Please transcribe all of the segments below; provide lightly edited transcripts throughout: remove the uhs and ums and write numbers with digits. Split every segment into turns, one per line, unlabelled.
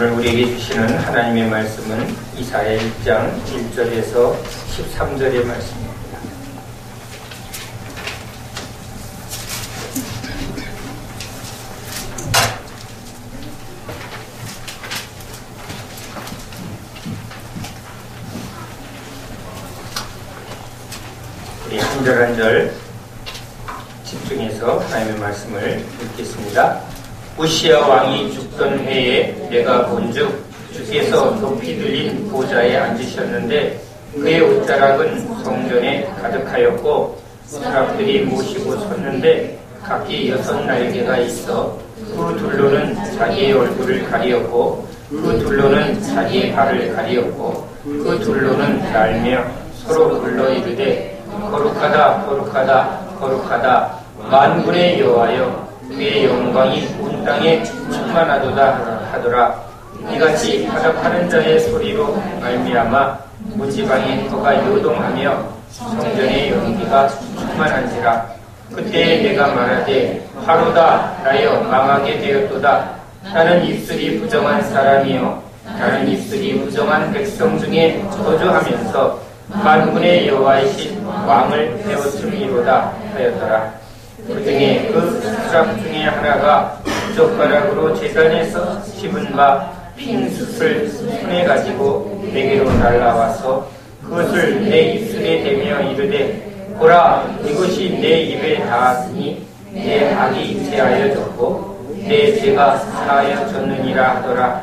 오늘 우리에게 주시는 하나님의 말씀은 이사야 1장 1절에서 13절의 말씀입니다. 우리 한 절 한 절 집중해서 하나님의 말씀을 읽겠습니다. 우시야 왕이 죽던 해에 내가 본즉 주께서 높이 들린 보좌에 앉으셨는데 그의 옷자락은 성전에 가득하였고 사람들이 모시고 섰는데 각기 6 날개가 있어 그 둘로는 자기의 얼굴을 가리었고 그 둘로는 자기의 발을 가리었고 그 둘로는 날며 서로 불러 이르되 거룩하다 거룩하다 거룩하다 만군의 여호와여 그의 영광이 온 땅에 충만하도다 하더라. 이같이 화답하는 자의 소리로 말미암아 문지방의 터가 요동하며 성전의 연기가 충만한지라. 그때 내가 말하되 하루다 나여 망하게 되었도다. 나는 입술이 부정한 사람이요 나는 입술이 부정한 백성 중에 거주하면서 만군의 여호와이신 왕을 배웠음이로다 하였더라. 그 중에 그 수락 중에 하나가 젓가락으로 제단에서 씹은 바 핑숯을 손에 가지고 내게로 날라와서 그것을 내 입술에 대며 이르되 보라 이것이 내 입에 닿았으니 내 악이 제하여졌고 내 죄가 사하여졌느니라 하더라.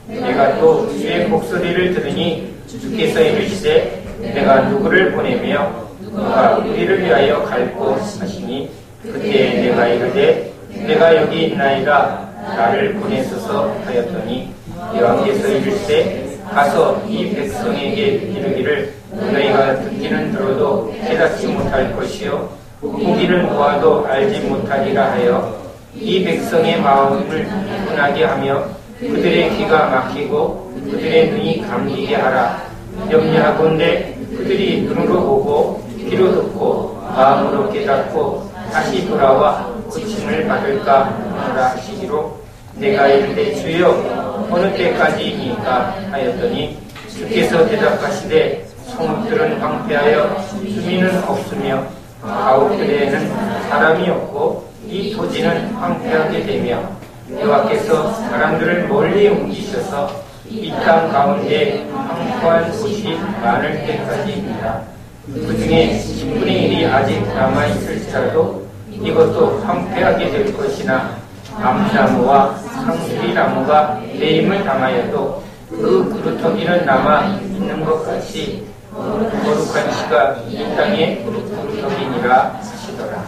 내가 또 주의 목소리를 들으니 주께서 이르시되 내가 누구를 보내며 누가 우리를 위하여 갈고 하시니 그때 내가 이르되 내가 여기 있나이다 나를 보내소서 하였더니 여호와께서 이르시되 가서 이 백성에게 이르기를 너희가 듣기는 들어도 깨닫지 못할 것이요 보기는 보아도 알지 못하리라 하여 이 백성의 마음을 분하게 하며 그들의 귀가 막히고 그들의 눈이 감기게 하라. 염려하건대 그들이 눈으로 보고 귀로 듣고 마음으로 깨닫고 다시 돌아와 고침을 받을까 하라 하시기로 내가 이르되 주여 어느 때까지이니까 하였더니 주께서 대답하시되 성읍들은 황폐하여 주민은 없으며 가옥들에는 사람이 없고 이 토지는 황폐하게 되며 여호와께서 사람들을 멀리 옮기셔서 이 땅 가운데 황폐한 곳이 많을 때까지입니다. 그 중에 10분의 1이 아직 남아있을지라도 이것도 황폐하게 될 것이나 암나무와 상수리나무가 배임을 당하여도 그 그루터기는 남아있는 것 같이 거룩한 시가 이 땅의 그루터기니라 하시더라.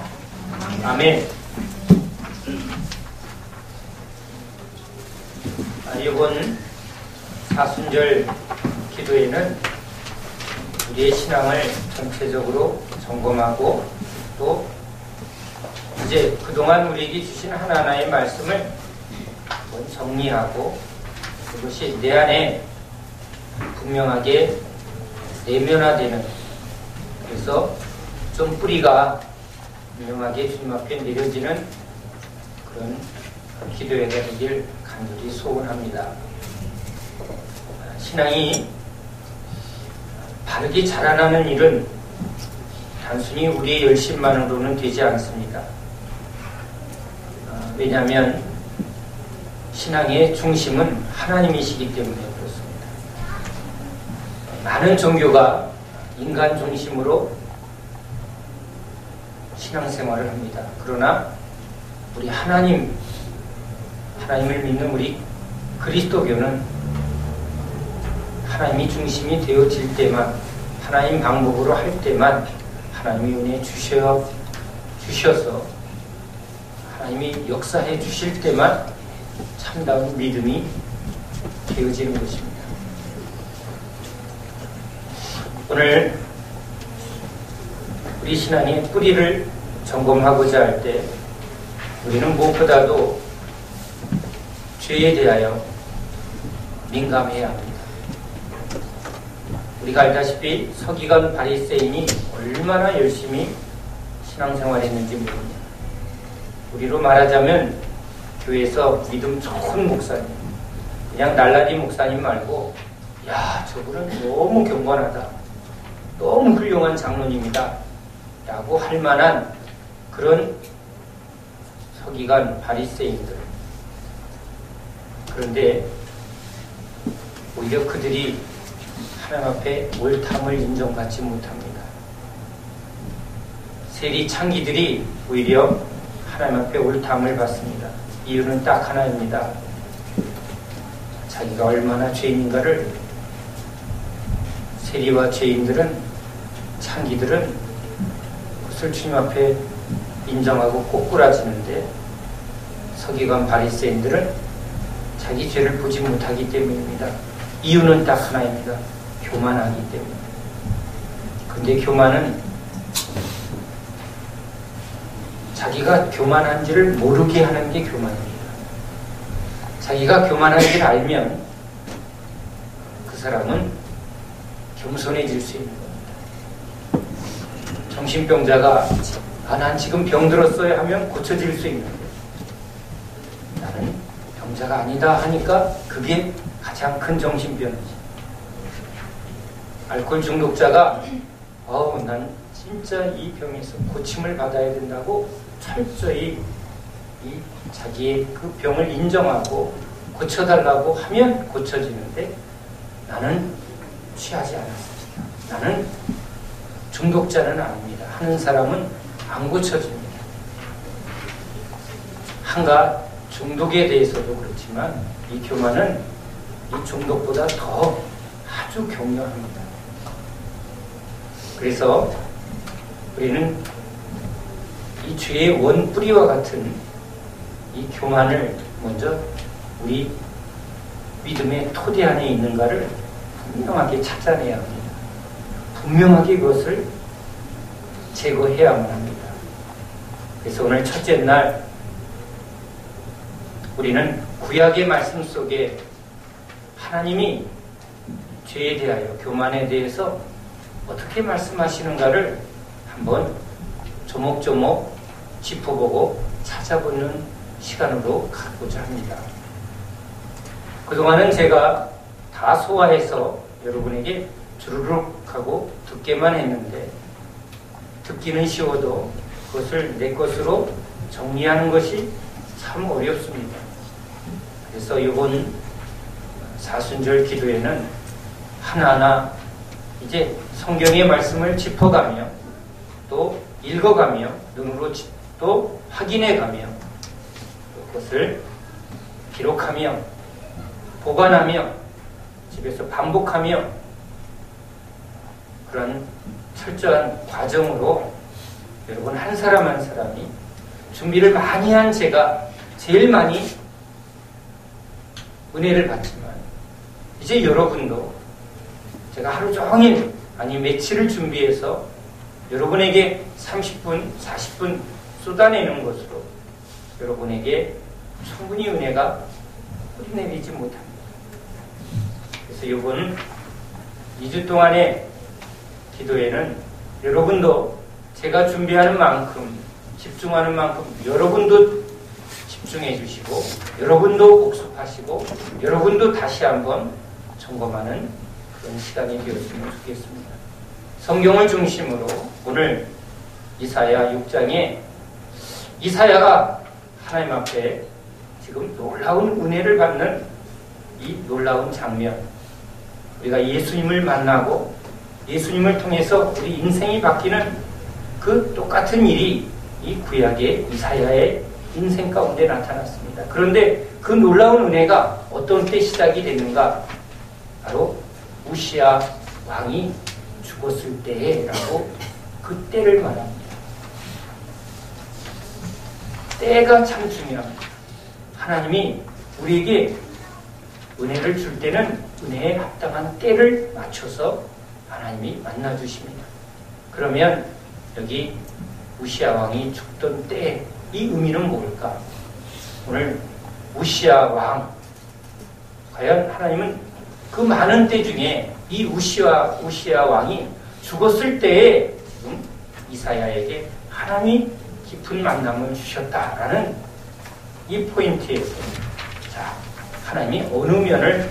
아멘. 이번 사순절 기도에는 우리의 신앙을 전체적으로 점검하고 또 이제 그동안 우리에게 주신 하나하나의 말씀을 정리하고 그것이 내 안에 분명하게 내면화되는 그래서 좀 뿌리가 분명하게 주님 앞에 내려지는 그런 기도가 되길 간절히 소원합니다. 신앙이 바르게 자라나는 일은 단순히 우리의 열심만으로는 되지 않습니다. 왜냐하면 신앙의 중심은 하나님이시기 때문에 그렇습니다. 많은 종교가 인간 중심으로 신앙생활을 합니다. 그러나 우리 하나님을 믿는 우리 그리스도교는 하나님이 중심이 되어질 때만 하나님 방법으로 할 때만 하나님이 은혜 주셔서 하나님이 역사해 주실 때만 참다운 믿음이 되어지는 것입니다. 오늘 우리 신앙의 뿌리를 점검하고자 할 때 우리는 무엇보다도 죄에 대하여 민감해야 합니다. 우리가 알다시피 서기관 바리새인이 얼마나 열심히 신앙생활했는지 모릅니다. 우리로 말하자면 교회에서 믿음 좋은 목사님, 그냥 날라리 목사님 말고 야, 저분은 너무 경건하다, 너무 훌륭한 장로님이다 라고 할 만한 그런 서기관 바리새인들. 그런데 오히려 그들이 하나님 앞에 옳담을 인정받지 못합니다. 세리 창기들이 오히려 하나님 앞에 옳담을 받습니다. 이유는 딱 하나입니다. 자기가 얼마나 죄인인가를 세리와 죄인들은, 창기들은 그것을 주님 앞에 인정하고 꼬꾸라지는데, 서기관 바리새인들은 자기 죄를 보지 못하기 때문입니다. 이유는 딱 하나입니다. 교만하기 때문에. 근데 교만은 자기가 교만한지를 모르게 하는 게 교만입니다. 자기가 교만한지를 알면 그 사람은 겸손해질 수 있는 겁니다. 정신병자가 난 지금 병들었어요 하면 고쳐질 수 있는데, 나는 병자가 아니다 하니까 그게 가장 큰 정신병이지. 알코올 중독자가 난 진짜 이 병에서 고침을 받아야 된다고 철저히 자기의 그 병을 인정하고 고쳐달라고 하면 고쳐지는데, 나는 취하지 않았습니다, 나는 중독자는 아닙니다 하는 사람은 안 고쳐집니다. 한가 중독에 대해서도 그렇지만 이 교만은 이 중독보다 더 아주 격렬합니다. 그래서 우리는 이 죄의 원뿌리와 같은 이 교만을 먼저 우리 믿음의 토대 안에 있는가를 분명하게 찾아내야 합니다. 분명하게 그것을 제거해야만 합니다. 그래서 오늘 첫째 날 우리는 구약의 말씀 속에 하나님이 죄에 대하여, 교만에 대해서 어떻게 말씀하시는가를 한번 조목조목 짚어보고 찾아보는 시간으로 가보자 합니다. 그동안은 제가 다 소화해서 여러분에게 주르륵 하고 듣게만 했는데, 듣기는 쉬워도 그것을 내 것으로 정리하는 것이 참 어렵습니다. 그래서 이번 사순절 기도에는 하나하나 이제 성경의 말씀을 짚어가며 또 읽어가며 눈으로 또 확인해가며 그것을 기록하며 보관하며 집에서 반복하며 그런 철저한 과정으로 여러분 한 사람 한 사람이 준비를 많이 한 제가 제일 많이 은혜를 받지만, 이제 여러분도 제가 하루 종일 아니 며칠을 준비해서 여러분에게 30분, 40분 쏟아내는 것으로 여러분에게 충분히 은혜가 뿌리내리지 못합니다. 그래서 이번 2주 동안의 기도에는 여러분도 제가 준비하는 만큼, 집중하는 만큼 여러분도 집중해 주시고, 여러분도 복습하시고, 여러분도 다시 한번 점검하는 그런 시간이 되었으면 좋겠습니다. 성경을 중심으로 오늘 이사야 6장에 이사야가 하나님 앞에 지금 놀라운 은혜를 받는 이 놀라운 장면, 우리가 예수님을 만나고 예수님을 통해서 우리 인생이 바뀌는 그 똑같은 일이 이 구약의 이사야의 인생 가운데 나타났습니다. 그런데 그 놀라운 은혜가 어떤 때 시작이 됐는가? 바로 우시야 왕이 죽었을 때라고 그 때를 말합니다. 때가 참 중요합니다. 하나님이 우리에게 은혜를 줄 때는 은혜에 합당한 때를 맞춰서 하나님이 만나주십니다. 그러면 여기 우시야 왕이 죽던 때의 이 의미는 뭘까? 오늘 우시야 왕, 과연 하나님은 그 많은 때 중에 이 우시야 왕이 죽었을 때에 지금 이사야에게 하나님이 깊은 만남을 주셨다라는 이 포인트에서, 자, 하나님이 어느 면을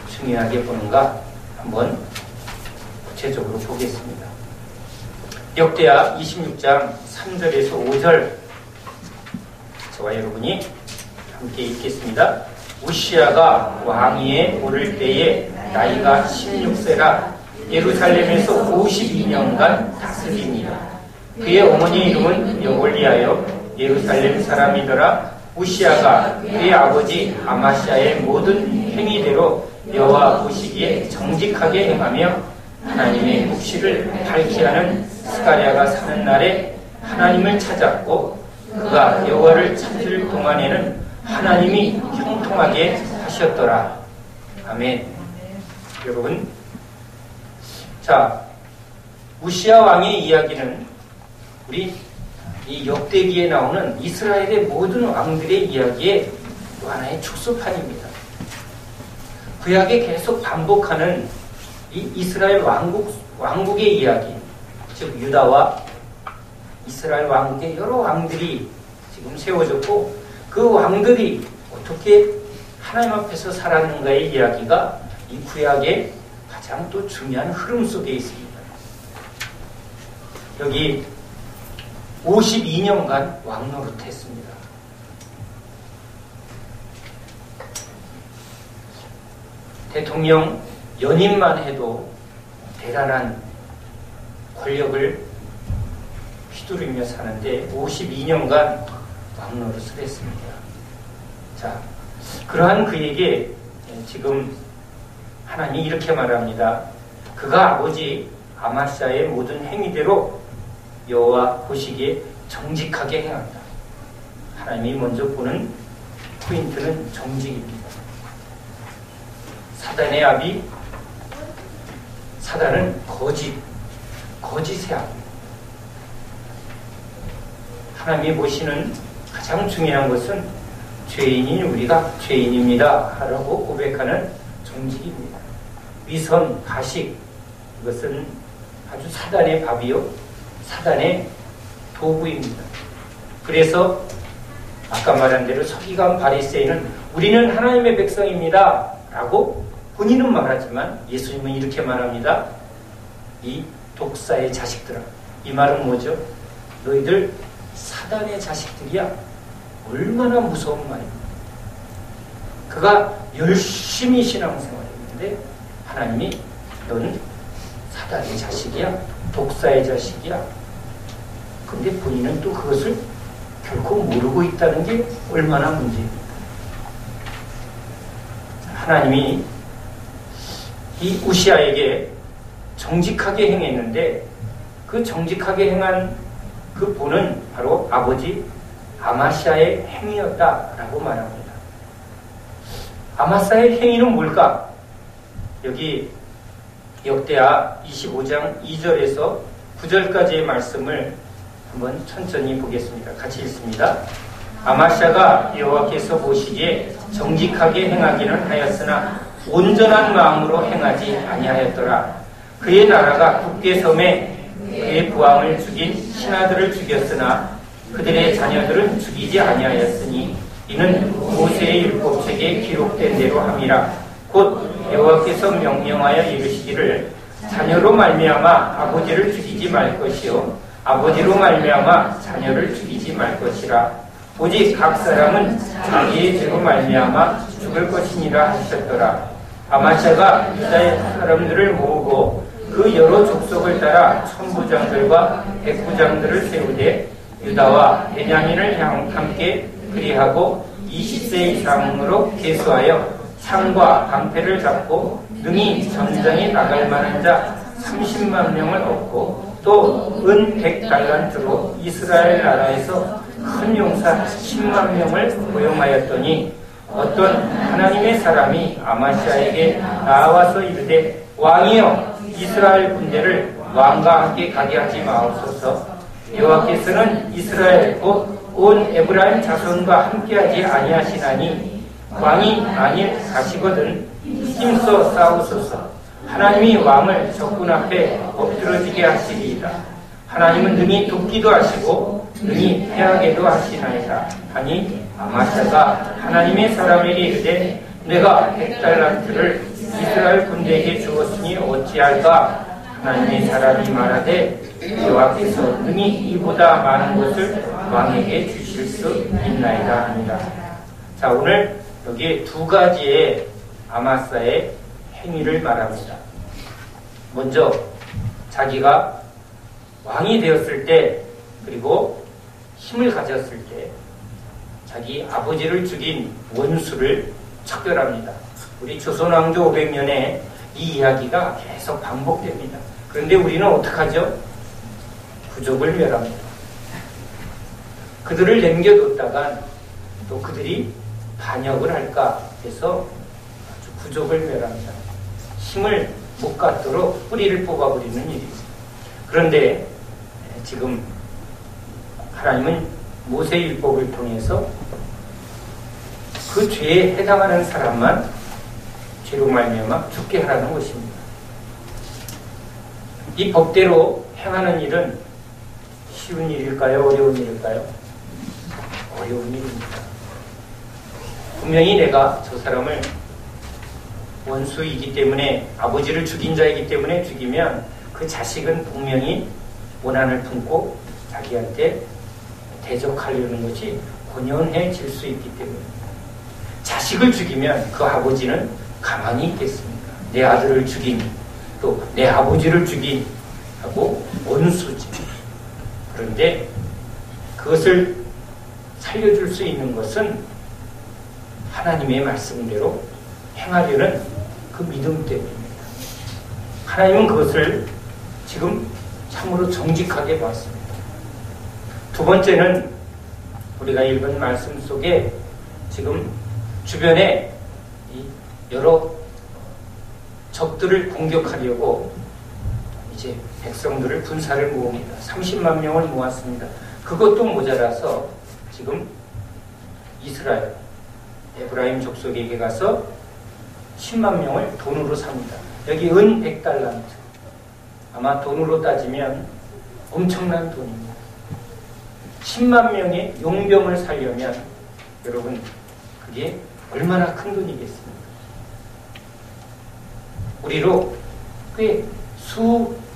중요하게 보는가 한번 구체적으로 보겠습니다. 역대하 26장 3절에서 5절 저와 여러분이 함께 읽겠습니다. 우시야가 왕위에 오를 때에 나이가 16세라 예루살렘에서 52년간 다스립니다. 그의 어머니 이름은 여골리하여 예루살렘 사람이더라. 우시야가 그의 아버지 아마시아의 모든 행위대로 여호와 보시기에 정직하게 행하며 하나님의 묵시를 밝히 하는 스가랴가 사는 날에 하나님을 찾았고 그가 여호와를 찾을 동안에는 하나님이 형통하게 하셨더라. 아멘. 여러분, 자, 우시야 왕의 이야기는 우리 이 역대기에 나오는 이스라엘의 모든 왕들의 이야기의 또 하나의 축소판입니다. 구약에 계속 반복하는 이 이스라엘 왕국의 이야기, 즉 유다와 이스라엘 왕국의 여러 왕들이 지금 세워졌고 그 왕들이 어떻게 하나님 앞에서 살았는가의 이야기가 이 구약의 가장 또 중요한 흐름 속에 있습니다. 여기 52년간 왕노릇했습니다. 대통령 연임만 해도 대단한 권력을 휘두르며 사는데 52년간 왕노릇을 했습니다. 자, 그러한 그에게 지금 하나님이 이렇게 말합니다. 그가 아버지 아마시아의 모든 행위대로 여호와 보시기에 정직하게 행한다. 하나님이 먼저 보는 포인트는 정직입니다. 사단의 압이, 사단은 거짓의 압. 하나님이 보시는 가장 중요한 것은 죄인인 우리가 죄인입니다 라고 고백하는 정직입니다. 위선, 가식, 이것은 아주 사단의 밥이요 사단의 도구입니다. 그래서 아까 말한 대로 서기관 바리새인은 우리는 하나님의 백성입니다 라고 본인은 말하지만 예수님은 이렇게 말합니다. 이 독사의 자식들아. 이 말은 뭐죠? 너희들 사단의 자식들이야. 얼마나 무서운 말입니다. 그가 열심히 신앙생활을 했는데 하나님이 넌 사단의 자식이야. 독사의 자식이야. 근데 본인은 또 그것을 결코 모르고 있다는 게 얼마나 문제입니까? 하나님이 이 우시야에게 정직하게 행했는데 그 정직하게 행한 그 본은 바로 아버지 아마시아의 행위였다라고 말합니다. 아마시아의 행위는 뭘까? 여기 역대하 25장 2절에서 9절까지의 말씀을 한번 천천히 보겠습니다. 같이 읽습니다. 아마시아가 여호와께서 보시기에 정직하게 행하기는 하였으나 온전한 마음으로 행하지 아니하였더라. 그의 나라가 굳게 섬에 그의 부왕을 죽인 신하들을 죽였으나 그들의 자녀들은 죽이지 아니하였으니 이는 모세의 율법책에 기록된 대로 함이라. 곧 여호와께서 명령하여 이르시기를 자녀로 말미암아 아버지를 죽이지 말 것이요 아버지로 말미암아 자녀를 죽이지 말 것이라. 오직 각 사람은 자기의 죄로 말미암아 죽을 것이니라 하셨더라. 아마시아가 유다의 사람들을 모으고 그 여러 족속을 따라 천부장들과 백부장들을 세우되 유다와 베냐민을 함께 그리하고 20세 이상으로 계수하여 창과 방패를 잡고 능히 전장에 나갈 만한 자 30만 명을 얻고 또 은 100달란트로 이스라엘 나라에서 큰 용사 10만 명을 고용하였더니 어떤 하나님의 사람이 아마시아에게 나와서 이르되 왕이여 이스라엘 군대를 왕과 함께 가게 하지 마옵소서. 여호와께서는 이스라엘 곧 온 에브라임 자손과 함께하지 아니하시나니 왕이 만일 가시거든 힘써 싸우소서. 하나님이 왕을 적군 앞에 엎드러지게 하시리이다. 하나님은 능히 돕기도 하시고 능히 패하게도 하시나이다. 하니 아마시아가 하나님의 사람에게 이르되 내가 100달란트를 이스라엘 군대에게 주었으니 어찌할까? 하나님의 사람이 말하되 여호와께서 능히 이보다 많은 것을 왕에게 주실 수 있나이다 합니다. 자, 오늘 여기 두 가지의 아마사의 행위를 말합니다. 먼저 자기가 왕이 되었을 때, 그리고 힘을 가졌을 때 자기 아버지를 죽인 원수를 척결합니다. 우리 조선왕조 500년에 이 이야기가 계속 반복됩니다. 그런데 우리는 어떡하죠? 부족을 멸합니다. 그들을 남겨뒀다간 또 그들이 반역을 할까 해서 부족을 멸합니다. 힘을 못 갖도록 뿌리를 뽑아버리는 일입니다. 그런데 지금 하나님은 모세율법을 통해서 그 죄에 해당하는 사람만 죄로 말미암아 죽게 하라는 것입니다. 이 법대로 행하는 일은 쉬운 일일까요? 어려운 일일까요? 어려운 일입니다. 분명히 내가 저 사람을 원수이기 때문에, 아버지를 죽인 자이기 때문에 죽이면 그 자식은 분명히 원한을 품고 자기한테 대적하려는 것이 권연해질 수 있기 때문입니다. 자식을 죽이면 그 아버지는 가만히 있겠습니까? 내 아들을 죽인, 또 내 아버지를 죽인 하고 원수지. 그런데 그것을 살려줄 수 있는 것은 하나님의 말씀대로 행하려는 그 믿음 때문입니다. 하나님은 그것을 지금 참으로 정직하게 봤습니다. 두 번째는 우리가 읽은 말씀 속에 지금 주변에 여러 적들을 공격하려고 이제 백성들을 군사를 모읍니다. 30만 명을 모았습니다. 그것도 모자라서 지금 이스라엘, 에브라임 족속에게 가서 10만 명을 돈으로 삽니다. 여기 은 100달란트. 아마 돈으로 따지면 엄청난 돈입니다. 10만 명의 용병을 살려면 여러분 그게 얼마나 큰 돈이겠습니까? 우리로 꽤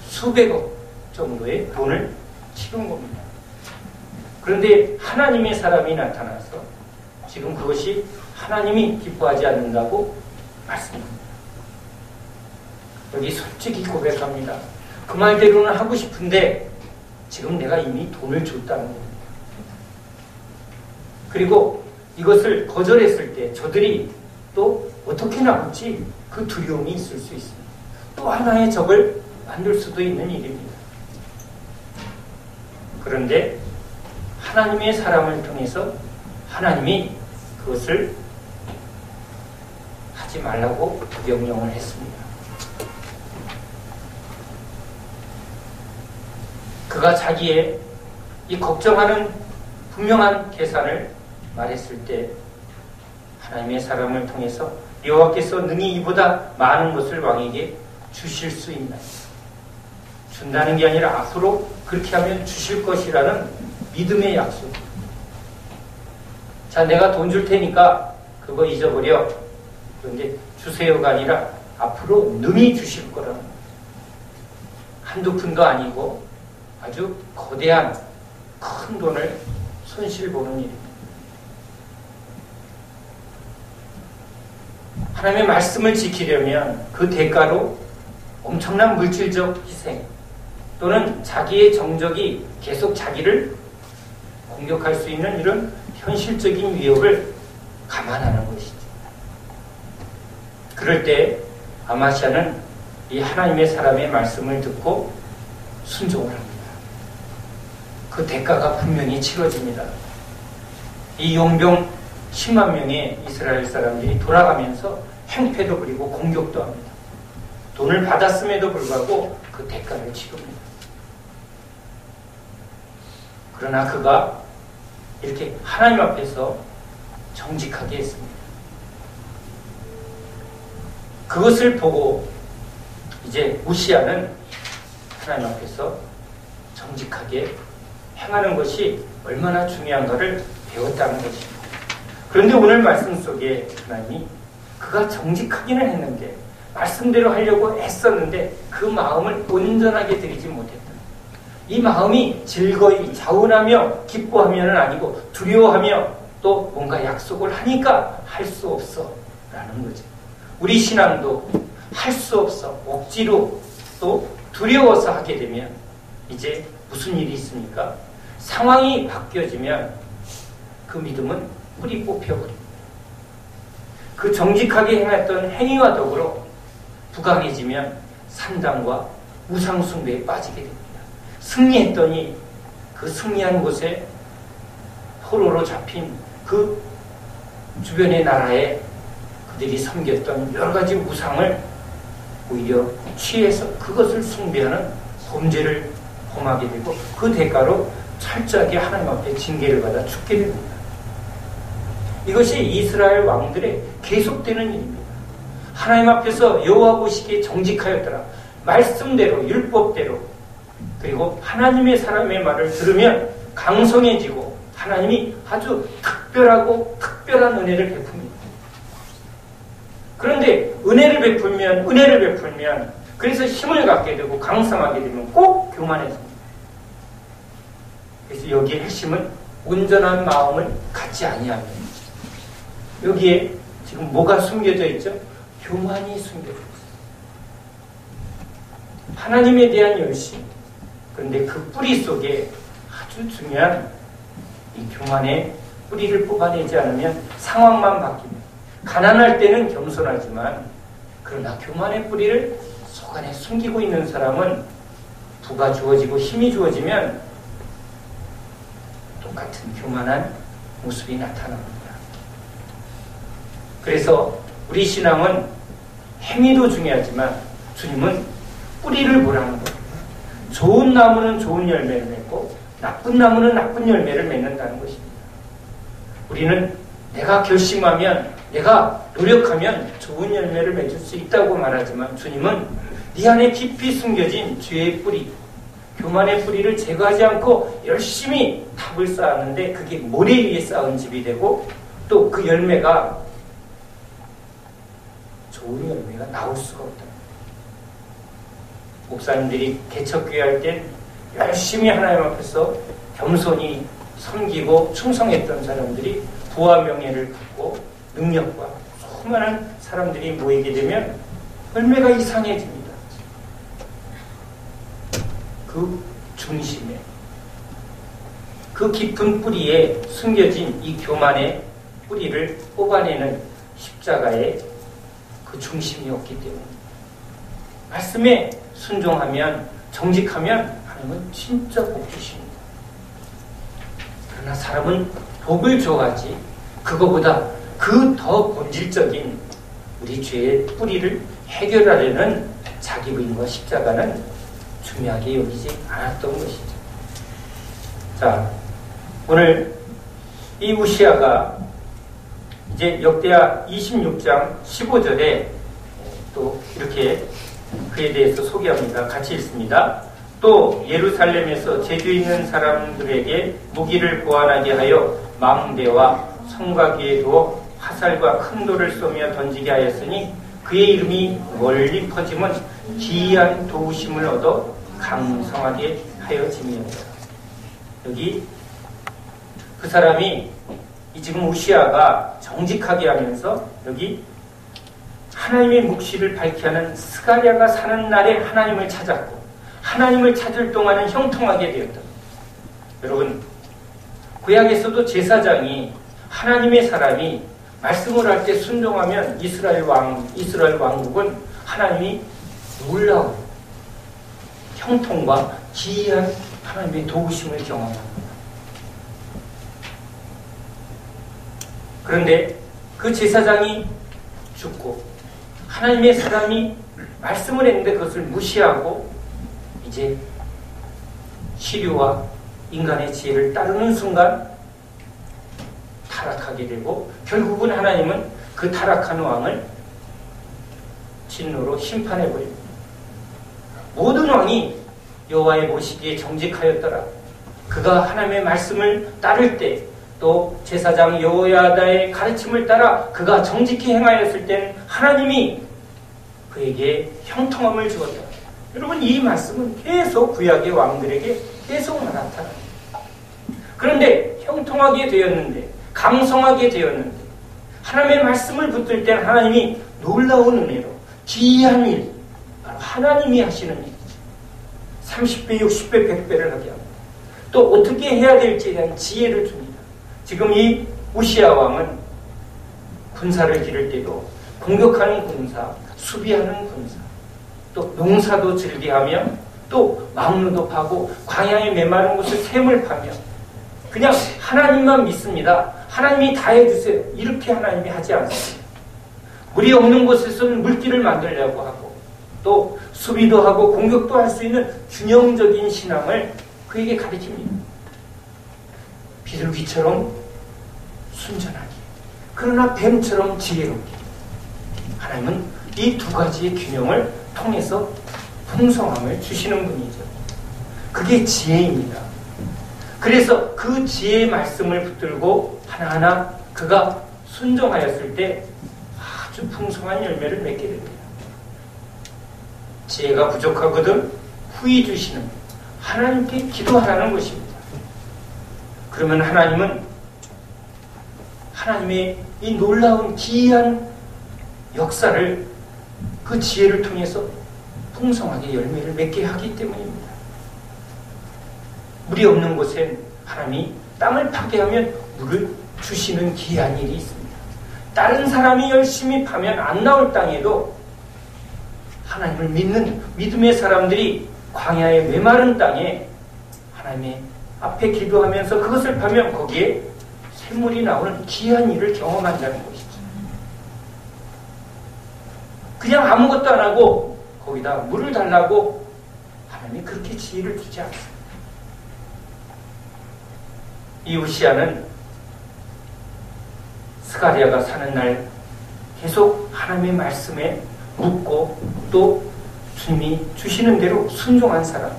수백억 정도의 돈을 치른 겁니다. 그런데 하나님의 사람이 나타나서 지금 그것이 하나님이 기뻐하지 않는다고 말씀합니다. 여기 솔직히 고백합니다. 그 말대로는 하고 싶은데 지금 내가 이미 돈을 줬다는 겁니다. 그리고 이것을 거절했을 때 저들이 또 어떻게 나올지 그 두려움이 있을 수 있습니다. 또 하나의 적을 만들 수도 있는 일입니다. 그런데 하나님의 사람을 통해서 하나님이 그것을 하지 말라고 명령을 했습니다. 그가 자기의 이 걱정하는 분명한 계산을 말했을 때 하나님의 사람을 통해서 여호와께서 능히 이보다 많은 것을 왕에게 주실 수 있나요? 준다는 게 아니라 앞으로 그렇게 하면 주실 것이라는 믿음의 약속. 자, 내가 돈 줄 테니까 그거 잊어버려. 그런데 주세요가 아니라 앞으로 능히 주실 거라는, 한두 푼도 아니고 아주 거대한 큰 돈을 손실 보는 일입니다. 하나님의 말씀을 지키려면 그 대가로 엄청난 물질적 희생 또는 자기의 정적이 계속 자기를 공격할 수 있는 이런 현실적인 위협을 감안하는 것이죠. 그럴 때 아마시아는 이 하나님의 사람의 말씀을 듣고 순종을 합니다. 그 대가가 분명히 치러집니다. 이 용병 10만 명의 이스라엘 사람들이 돌아가면서 행패도 부리고 공격도 합니다. 돈을 받았음에도 불구하고 그 대가를 치릅니다. 그러나 그가 이렇게 하나님 앞에서 정직하게 했습니다. 그것을 보고 이제 우시아는 하나님 앞에서 정직하게 행하는 것이 얼마나 중요한가를 배웠다는 것입니다. 그런데 오늘 말씀 속에 하나님이 그가 정직하기는 했는데 말씀대로 하려고 애썼는데 그 마음을 온전하게 드리지 못했다. 이 마음이 즐거이 자운하며 기뻐하면은 아니고 두려워하며 또 뭔가 약속을 하니까 할 수 없어 라는 거죠. 우리 신앙도 할 수 없어 억지로 또 두려워서 하게 되면 이제 무슨 일이 있습니까? 상황이 바뀌어지면 그 믿음은 뿌리 뽑혀버립니다. 그 정직하게 행했던 행위와 더불어 부강해지면 산당과 우상숭배에 빠지게 됩니다. 승리했더니 그 승리한 곳에 포로로 잡힌 그 주변의 나라에 그들이 섬겼던 여러 가지 우상을 오히려 취해서 그것을 숭배하는 범죄를 범하게 되고 그 대가로 철저하게 하나님 앞에 징계를 받아 죽게 됩니다. 이것이 이스라엘 왕들의 계속되는 일입니다. 하나님 앞에서 여호와 보시기에 정직하였더라. 말씀대로 율법대로 그리고 하나님의 사람의 말을 들으면 강성해지고 하나님이 아주 특별하고 특별한 은혜를 베풉니다. 그런데 은혜를 베풀면 그래서 힘을 갖게 되고 강성하게 되면 꼭 교만해집니다. 그래서 여기에 핵심은 온전한 마음을 갖지 아니하면 여기에 지금 뭐가 숨겨져 있죠? 교만이 숨겨져 있어요. 하나님에 대한 열심. 그런데 그 뿌리 속에 아주 중요한 이 교만의 뿌리를 뽑아내지 않으면 상황만 바뀌면 가난할 때는 겸손하지만 그러나 교만의 뿌리를 속 안에 숨기고 있는 사람은 부가 주어지고 힘이 주어지면 똑같은 교만한 모습이 나타납니다. 그래서 우리 신앙은 행위도 중요하지만 주님은 뿌리를 보라는 겁니다. 좋은 나무는 좋은 열매를 맺고 나쁜 나무는 나쁜 열매를 맺는다는 것입니다. 우리는 내가 결심하면 내가 노력하면 좋은 열매를 맺을 수 있다고 말하지만 주님은 네 안에 깊이 숨겨진 죄의 뿌리, 교만의 뿌리를 제거하지 않고 열심히 탑을 쌓았는데 그게 모래 위에 쌓은 집이 되고 또 그 열매가 좋은 열매가 나올 수가 없다. 목사님들이 개척교회 할 때 열심히 하나님 앞에서 겸손히 섬기고 충성했던 사람들이 부와 명예를 받고 능력과 수많은 사람들이 모이게 되면 열매가 이상해집니다. 그 중심에 그 깊은 뿌리에 숨겨진 이 교만의 뿌리를 뽑아내는 십자가의 그 중심이 없기 때문에 말씀에 순종하면 정직하면 하나님은 진짜 복 주십니다. 그러나 사람은 복을 좋아하지 그거보다 그 더 본질적인 우리 죄의 뿌리를 해결하려는 자기 부인과 십자가는 중요하게 여기지 않았던 것이죠. 자, 오늘 이 우시아가 이제 역대하 26장 15절에 또 이렇게 그에 대해서 소개합니다. 같이 읽습니다. 또 예루살렘에서 재주 있는 사람들에게 무기를 보완하게 하여 망대와 성곽 위에 두어 화살과 큰 돌을 쏘며 던지게 하였으니 그의 이름이 멀리 퍼지면 기이한 도우심을 얻어 강성하게 하여짐이었다. 여기 그 사람이 이 지금 우시아가 정직하게 하면서 여기 하나님의 묵시를 밝게 하는 스가랴가 사는 날에 하나님을 찾았고 하나님을 찾을 동안은 형통하게 되었다. 여러분 구약에서도 제사장이 하나님의 사람이 말씀을 할 때 순종하면 이스라엘 왕국은 하나님이 놀라운 형통과 기이한 하나님의 도우심을 경험합니다. 그런데 그 제사장이 죽고 하나님의 사람이 말씀을 했는데 그것을 무시하고 이제 시류와 인간의 지혜를 따르는 순간 타락하게 되고 결국은 하나님은 그 타락한 왕을 진노로 심판해버립니다. 모든 왕이 여호와의 보시기에 정직하였더라. 그가 하나님의 말씀을 따를 때 또 제사장 여호야다의 가르침을 따라 그가 정직히 행하였을 때는 하나님이 그에게 형통함을 주었다. 여러분, 이 말씀은 계속 구약의 왕들에게 계속 나타납니다. 그런데 형통하게 되었는데, 강성하게 되었는데, 하나님의 말씀을 붙들 때는 하나님이 놀라운 은혜로 기이한 일, 바로 하나님이 하시는 일이죠. 30배, 60배, 100배를 하게 합니다. 또 어떻게 해야 될지에 대한 지혜를 줍니다. 지금 이 우시야 왕은 군사를 기를 때도 공격하는 군사, 수비하는 군사, 또 농사도 즐기하며 또 막루도 파고 광야에 메마른 곳을 샘을 파며 그냥 하나님만 믿습니다. 하나님이 다 해주세요. 이렇게 하나님이 하지 않습니다. 물이 없는 곳에서는 물길을 만들려고 하고 또 수비도 하고 공격도 할 수 있는 균형적인 신앙을 그에게 가르칩니다. 비둘기처럼 순전하게, 그러나 뱀처럼 지혜롭게. 하나님은 이 두 가지의 균형을 통해서 풍성함을 주시는 분이죠. 그게 지혜입니다. 그래서 그 지혜의 말씀을 붙들고 하나하나 그가 순종하였을 때 아주 풍성한 열매를 맺게 됩니다. 지혜가 부족하거든 후히 주시는 하나님께 기도하라는 것입니다. 그러면 하나님은 하나님의 이 놀라운 기이한 역사를 그 지혜를 통해서 풍성하게 열매를 맺게 하기 때문입니다. 물이 없는 곳엔 하나님이 땅을 파괴하면 물을 주시는 기이한 일이 있습니다. 다른 사람이 열심히 파면 안 나올 땅에도 하나님을 믿는 믿음의 사람들이 광야의 메마른 땅에 하나님의 앞에 기도하면서 그것을 파면 거기에 샘물이 나오는 귀한 일을 경험한다는 것이죠. 그냥 아무것도 안 하고 거기다 물을 달라고 하나님이 그렇게 지혜를 주지 않습니다. 이 우시야는 스가랴가 사는 날 계속 하나님의 말씀에 묻고 또 주님이 주시는 대로 순종한 사람.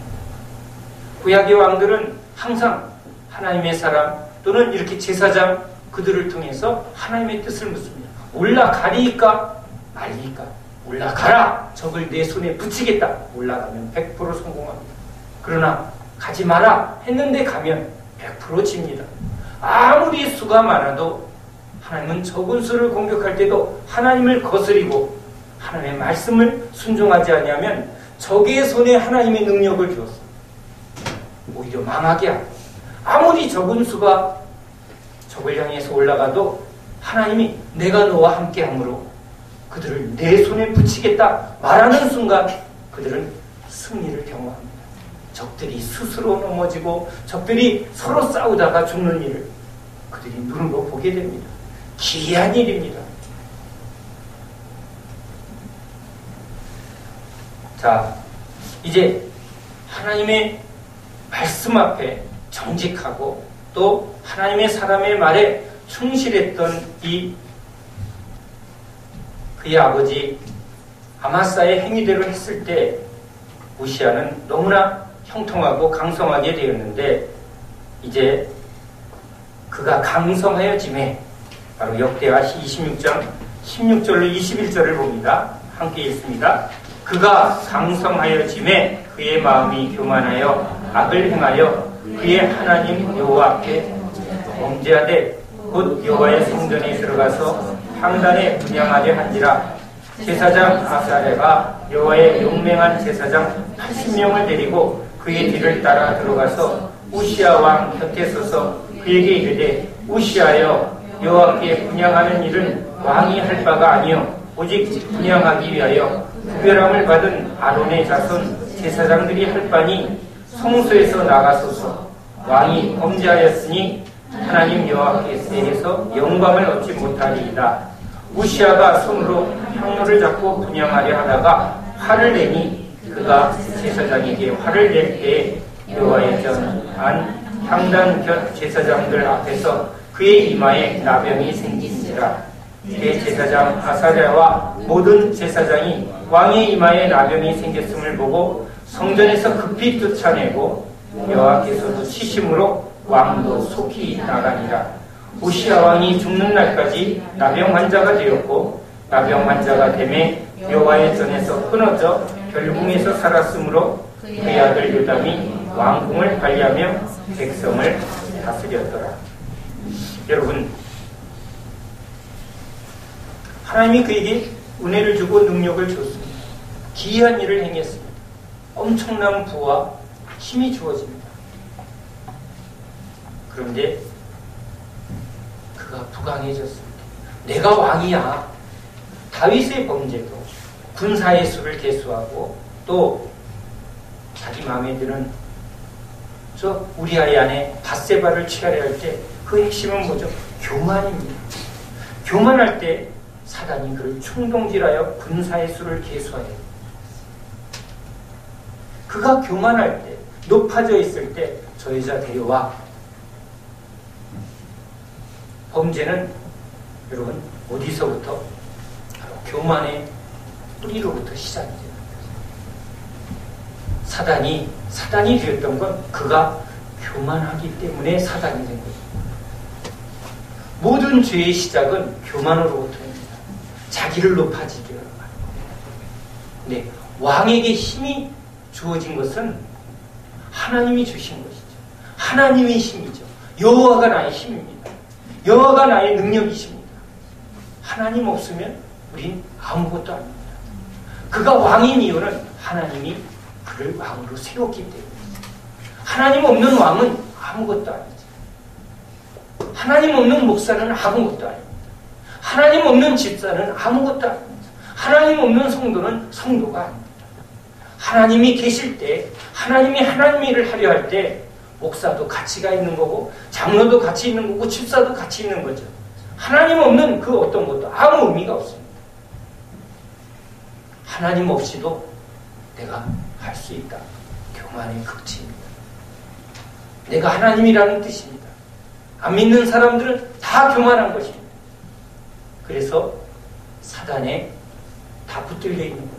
구약의 왕들은 항상 하나님의 사람 또는 이렇게 제사장 그들을 통해서 하나님의 뜻을 묻습니다. 올라가리까 말리까? 올라가라! 적을 내 손에 붙이겠다. 올라가면 100% 성공합니다. 그러나 가지 마라 했는데 가면 100% 집니다. 아무리 수가 많아도 하나님은 적은 수를 공격할 때도 하나님을 거스리고 하나님의 말씀을 순종하지 아니하면 적의 손에 하나님의 능력을 주었습니다. 오히려 망하게 하고 아무리 적은 수가 적을 향해서 올라가도 하나님이 내가 너와 함께함으로 그들을 내 손에 붙이겠다 말하는 순간 그들은 승리를 경험합니다. 적들이 스스로 넘어지고 적들이 서로 싸우다가 죽는 일을 그들이 눈으로 보게 됩니다. 기이한 일입니다. 자, 이제 하나님의 말씀 앞에 정직하고 또 하나님의 사람의 말에 충실했던 그의 아버지 아마사의 행위대로 했을 때 우시야는 너무나 형통하고 강성하게 되었는데 이제 그가 강성하여짐에 바로 역대하 26장 16절로 21절을 봅니다. 함께 읽습니다. 그가 강성하여짐에 그의 마음이 교만하여 악을 행하여 그의 하나님 여호와 앞에 범죄하되 곧 여호와의 성전에 들어가서 향단에 분향하려 한지라. 제사장 아사랴가 여호와의 용맹한 제사장 80명을 데리고 그의 뒤를 따라 들어가서 우시야 왕 곁에 서서 그에게 이르되 우시야여 여호와께 분향하는 일은 왕이 할 바가 아니요 오직 분향하기 위하여 구별함을 받은 아론의 자손 제사장들이 할 바니 성소에서 나가소서. 왕이 범죄하였으니 하나님 여호와께서 영광을 얻지 못하리이다. 우시야가 손으로 향로를 잡고 분향하려 하다가 화를 내니 그가 제사장에게 화를 낼 때에 여호와의 전안 향단 곁 제사장들 앞에서 그의 이마에 나병이 생긴지라. 대제사장 아사랴와 모든 제사장이 왕의 이마에 나병이 생겼음을 보고 성전에서 급히 쫓아내고 여호와께서도 치심으로 왕도 속히 나가니라. 우시야 왕이 죽는 날까지 나병 환자가 되었고 나병 환자가 되매 여호와의 전에서 끊어져 결궁에서 살았으므로 그의 아들 요담이 왕궁을 관리하며 백성을 다스렸더라. 여러분, 하나님이 그에게 은혜를 주고 능력을 줬습니다. 기이한 일을 행했습니다. 엄청난 부와 힘이 주어집니다. 그런데 그가 부강해졌습니다. 내가 왕이야. 다윗의 범죄도 군사의 수를 개수하고 또 자기 마음에 드는 저 우리아의 아내 밧세바를 취하려 할 때 그 핵심은 뭐죠? 교만입니다. 교만할 때 사단이 그를 충동질하여 군사의 수를 개수하여 그가 교만할 때 높아져 있을 때 저 여자 데려와. 범죄는 여러분 어디서부터? 바로 교만의 뿌리로부터 시작이 됩니다. 사단이 되었던 건 그가 교만하기 때문에 사단이 된 거죠. 모든 죄의 시작은 교만으로부터입니다. 자기를 높아지게 하는 거예요. 근데 왕에게 힘이 주어진 것은 하나님이 주신 것이죠. 하나님의 힘이죠. 여호와가 나의 힘입니다. 여호와가 나의 능력이십니다. 하나님 없으면 우린 아무것도 아닙니다. 그가 왕인 이유는 하나님이 그를 왕으로 세웠기 때문입니다. 하나님 없는 왕은 아무것도 아니죠. 하나님 없는 목사는 아무것도 아닙니다. 하나님 없는 집사는 아무것도 아닙니다. 하나님 없는 성도는 성도가 아닙니다. 하나님이 계실 때, 하나님이 하나님의 일을 하려 할 때 목사도 가치가 있는 거고 장로도 가치 있는 거고 집사도 가치 있는 거죠. 하나님 없는 그 어떤 것도 아무 의미가 없습니다. 하나님 없이도 내가 할 수 있다. 교만의 극치입니다. 내가 하나님이라는 뜻입니다. 안 믿는 사람들은 다 교만한 것입니다. 그래서 사단에 다 붙들려 있는 겁니다.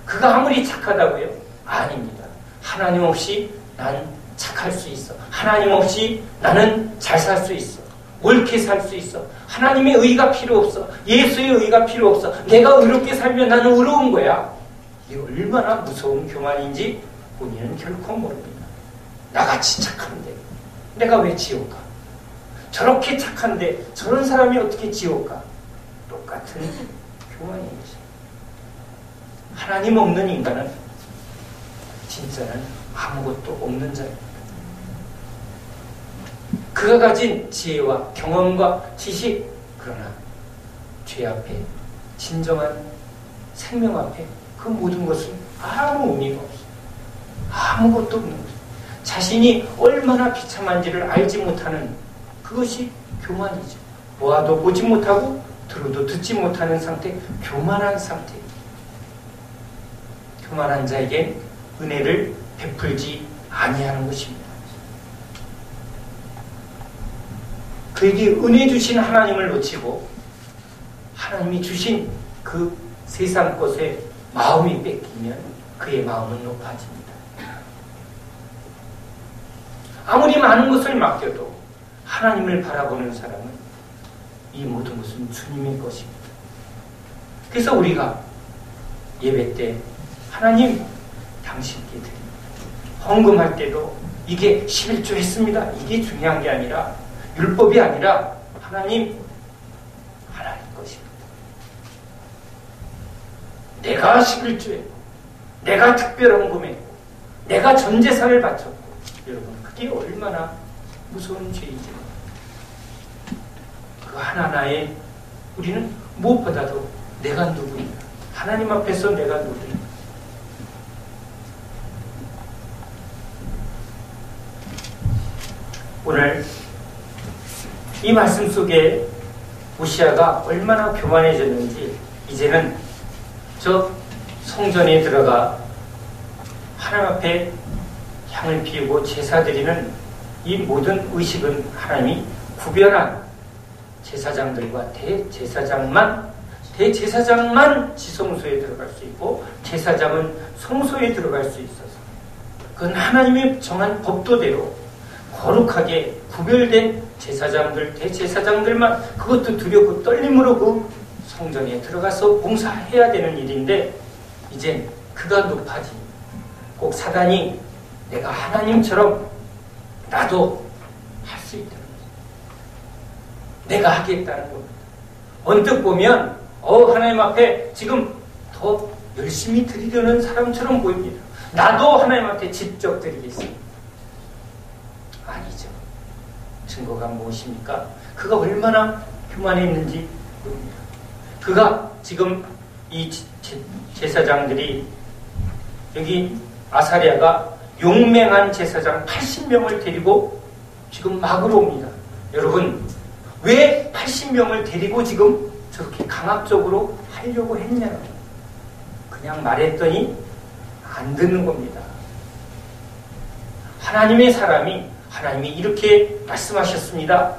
그가 아무리 착하다고요? 아닙니다. 하나님 없이 난 착할 수 있어. 하나님 없이 나는 잘 살 수 있어. 옳게 살 수 있어. 하나님의 의가 필요 없어. 예수의 의가 필요 없어. 내가 의롭게 살면 나는 의로운 거야. 이게 얼마나 무서운 교만인지 본인은 결코 모릅니다. 나같이 착한데 내가 왜 지옥 가? 저렇게 착한데 저런 사람이 어떻게 지옥 가? 똑같은 교만인 거죠. 하나님 없는 인간은 진짜는 아무것도 없는 자입니다. 그가 가진 지혜와 경험과 지식, 그러나 죄 앞에, 진정한 생명 앞에 그 모든 것은 아무 의미가 없어요. 아무것도 없는 거죠. 자신이 얼마나 비참한지를 알지 못하는 그것이 교만이죠. 보아도 보지 못하고 들어도 듣지 못하는 상태, 교만한 상태. 교만한 자에게 은혜를 베풀지 아니하는 것입니다. 그에게 은혜 주신 하나님을 놓치고 하나님이 주신 그 세상 것에 마음이 뺏기면 그의 마음은 높아집니다. 아무리 많은 것을 맡겨도 하나님을 바라보는 사람은 이 모든 것은 주님의 것입니다. 그래서 우리가 예배 때 하나님 당신께 드립니다. 헌금할 때도 이게 11조 했습니다. 이게 중요한 게 아니라 율법이 아니라 하나님 것입니다. 내가 11조에 내가 특별 헌금했고 내가 전 재산을 바쳤고 여러분 그게 얼마나 무서운 죄이죠. 그 하나하나에 우리는 무엇보다도 내가 누구인가 하나님 앞에서 내가 누구인가 오늘 이 말씀 속에 우시아가 얼마나 교만해졌는지 이제는 저 성전에 들어가 하나님 앞에 향을 피우고 제사 드리는 이 모든 의식은 하나님이 구별한 제사장들과 대제사장만 지성소에 들어갈 수 있고 제사장은 성소에 들어갈 수 있어서 그건 하나님의 정한 법도대로 거룩하게 구별된 제사장들, 대제사장들만 그것도 두렵고 떨림으로 그 성전에 들어가서 봉사해야 되는 일인데 이젠 그가 높아지니 꼭 사단이 내가 하나님처럼 나도 할 수 있다는 거죠. 내가 하겠다는 겁니다. 언뜻 보면 하나님 앞에 지금 더 열심히 드리려는 사람처럼 보입니다. 나도 하나님 앞에 직접 드리겠습니다. 아니죠. 증거가 무엇입니까? 그가 얼마나 교만했는지 모릅니다. 그가 지금 이 제사장들이 여기 아사랴가 용맹한 제사장 80명을 데리고 지금 막으러 옵니다. 여러분, 왜 80명을 데리고 지금 저렇게 강압적으로 하려고 했냐고. 그냥 말했더니 안 듣는 겁니다. 하나님의 사람이 하나님이 이렇게 말씀하셨습니다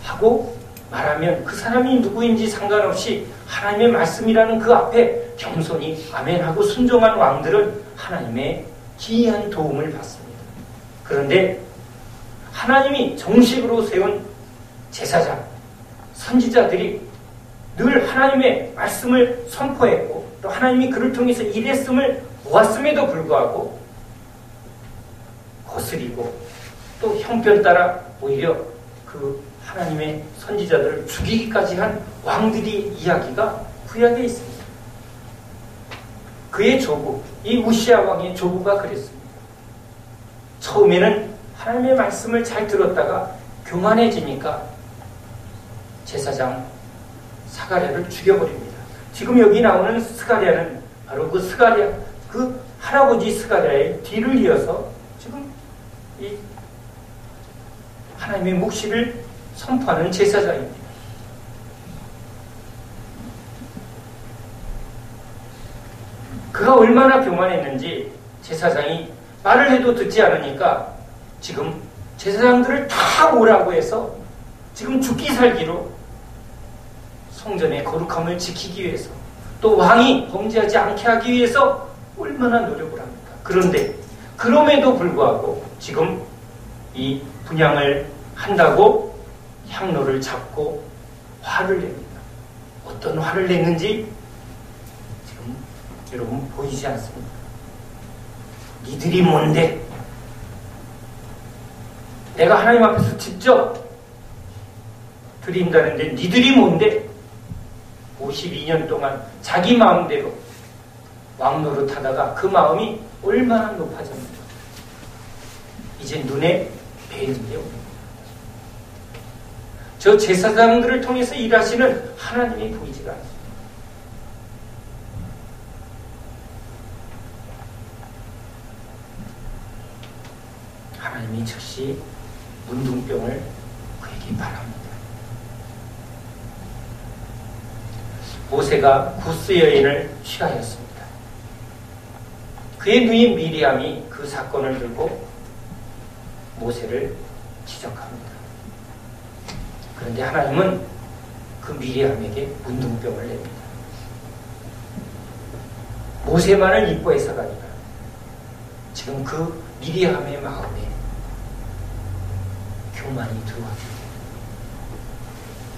하고 말하면 그 사람이 누구인지 상관없이 하나님의 말씀이라는 그 앞에 겸손히 아멘하고 순종한 왕들은 하나님의 기이한 도움을 받습니다. 그런데 하나님이 정식으로 세운 제사장, 선지자들이 늘 하나님의 말씀을 선포했고 또 하나님이 그를 통해서 일했음을 보았음에도 불구하고 거스리고 또 형편 따라 오히려 그 하나님의 선지자들을 죽이기까지 한 왕들의 이야기가 구약에 있습니다. 그의 조부, 이 우시야 왕의 조부가 그랬습니다. 처음에는 하나님의 말씀을 잘 들었다가 교만해지니까 제사장 스가랴를 죽여버립니다. 지금 여기 나오는 스가랴는 바로 그 스가랴, 그 할아버지 스가랴의 뒤를 이어서 지금 이 하나님의 묵시를 선포하는 제사장입니다. 그가 얼마나 교만했는지 제사장이 말을 해도 듣지 않으니까 지금 제사장들을 다 오라고 해서 지금 죽기 살기로 성전의 거룩함을 지키기 위해서 또 왕이 범죄하지 않게 하기 위해서 얼마나 노력을 합니까? 그런데 그럼에도 불구하고 지금 이 분향을 한다고 향로를 잡고 화를 냅니다. 어떤 화를 냈는지 지금 여러분 보이지 않습니까? 니들이 뭔데? 내가 하나님 앞에서 직접 드린다는데 니들이 뭔데? 52년 동안 자기 마음대로 왕노릇 하다가 그 마음이 얼마나 높아졌는가. 이제 눈에 뵈는 게 없는 저 제사장들을 통해서 일하시는 하나님이 보이지가 않습니다. 하나님이 즉시 문둥병을 그에게 바랍니다. 모세가 구스 여인을 취하였습니다. 그의 누인 미리암이 그 사건을 들고 모세를 지적합니다. 그런데 하나님은 그 미리암에게 문둥병을 냅니다. 모세만을 이뻐해서가 아니라 지금 그 미리암의 마음에 교만이 들어왔습니다.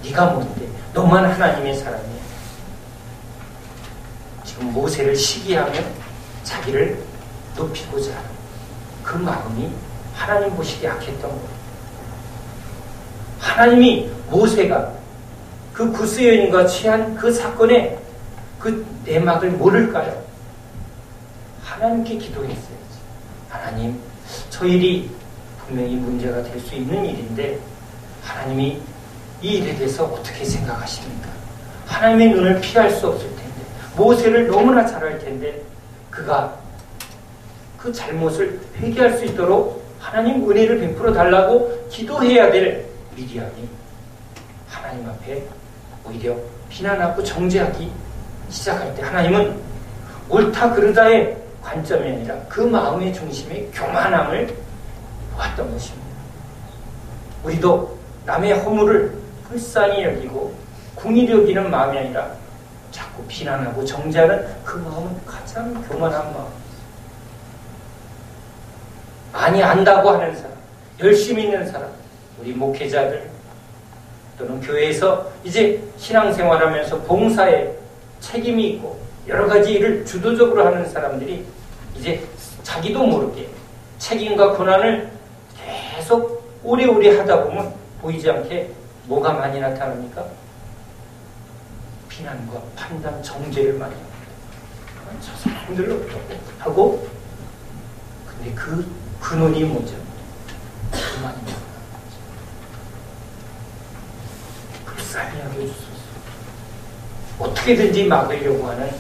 네가 뭔데? 너만 하나님의 사람이야. 지금 모세를 시기하며 자기를 높이고자 하는 그 마음이 하나님 보시기에 악했던 거예요. 하나님이 모세가 그 구스 여인과 취한 그 사건의 그 내막을 모를까요? 하나님께 기도했어야지. 하나님, 저 일이 분명히 문제가 될 수 있는 일인데 하나님이 이 일에 대해서 어떻게 생각하십니까? 하나님의 눈을 피할 수 없을 텐데 모세를 너무나 잘 알 텐데 그가 그 잘못을 회개할 수 있도록 하나님 은혜를 베풀어 달라고 기도해야 될 미리암이 하나님 앞에 오히려 비난하고 정죄하기 시작할 때 하나님은 옳다 그르다의 관점이 아니라 그 마음의 중심에 교만함을 보았던 것입니다. 우리도 남의 허물을 불쌍히 여기고 궁일이 여기는 마음이 아니라 자꾸 비난하고 정죄하는 그 마음은 가장 교만한 마음. 많이 안다고 하는 사람, 열심히 있는 사람, 우리 목회자들 또는 교회에서 이제 신앙생활하면서 봉사에 책임이 있고 여러 가지 일을 주도적으로 하는 사람들이 이제 자기도 모르게 책임과 고난을 계속 오래오래 하다 보면 보이지 않게 뭐가 많이 나타납니까? 비난과 판단, 정죄를 많이 합니다. 저 사람들 어떻고 하고, 근데 그 근원이 뭐죠? 그만입니다. 불쌍히 여겨주소서. 어떻게든지 막으려고 하는